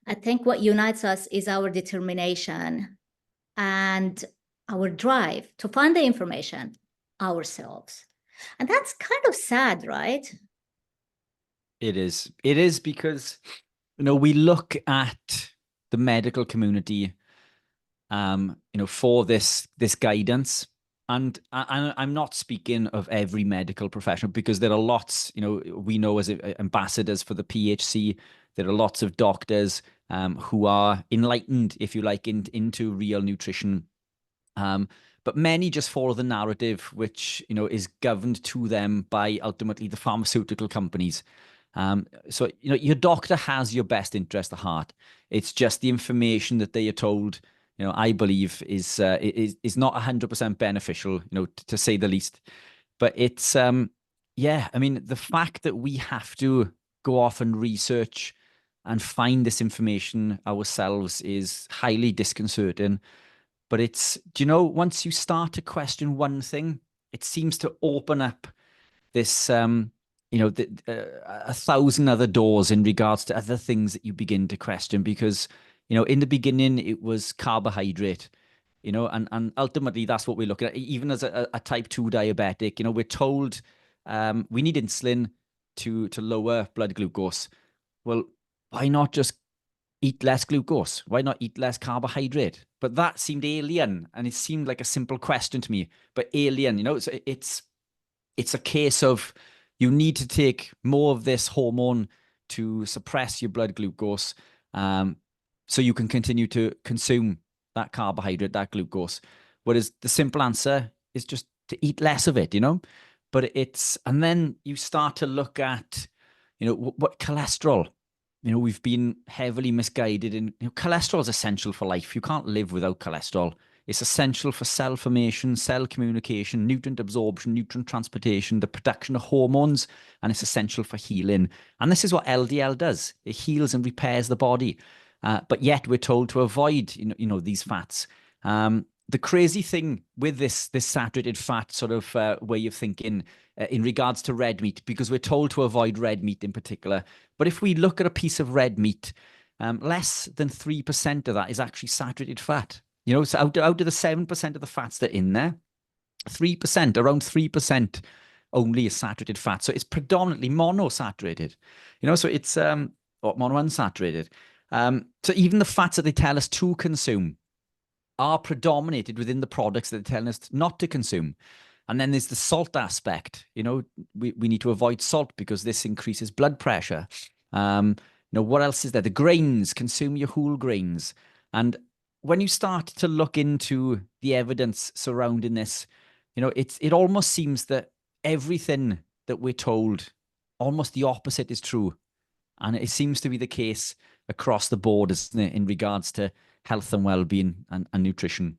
I think what unites us is our determination and our drive to find the information ourselves. And that's kind of sad, right? It is. It is because, we look at the medical community, for this guidance. And I'm not speaking of every medical professional, because there are lots, we know as ambassadors for the PHC, there are lots of doctors who are enlightened, if you like, into real nutrition. But many just follow the narrative, which, is governed to them by ultimately the pharmaceutical companies. So, your doctor has your best interest at heart. It's just the information that they are told, I believe is not 100% beneficial, to say the least. But it's, yeah, I mean, the fact that we have to go off and research and find this information ourselves is highly disconcerting. But it's, once you start to question one thing, it seems to open up this, a thousand other doors in regards to other things that you begin to question. Because, in the beginning, it was carbohydrate, and ultimately that's what we're looking at. Even as a type 2 diabetic, we're told we need insulin to lower blood glucose. Well, why not just eat less glucose? Why not eat less carbohydrate? But that seemed alien, and it seemed like a simple question to me, but alien, so it's a case of you need to take more of this hormone to suppress your blood glucose, so you can continue to consume that carbohydrate, that glucose. Whereas the simple answer is just to eat less of it, But and then you start to look at, what cholesterol. We've been heavily misguided in, cholesterol is essential for life. You can't live without cholesterol. It's essential for cell formation, cell communication, nutrient absorption, nutrient transportation, the production of hormones, and it's essential for healing. And this is what LDL does. It heals and repairs the body. But yet we're told to avoid, these fats. The crazy thing with this saturated fat sort of way of thinking in regards to red meat, because we're told to avoid red meat in particular. But if we look at a piece of red meat, less than 3% of that is actually saturated fat. So out of the 7% of the fats that are in there, 3%, around 3% only is saturated fat. So it's predominantly monosaturated, so it's or monounsaturated. So even the fats that they tell us to consume are predominated within the products that they're telling us not to consume. And then there's the salt aspect. We need to avoid salt because this increases blood pressure. What else is there? The grains, consume your whole grains. And when you start to look into the evidence surrounding this, it almost seems that everything that we're told, almost the opposite is true. And it seems to be the case across the board, isn't it, in regards to health and well-being and nutrition.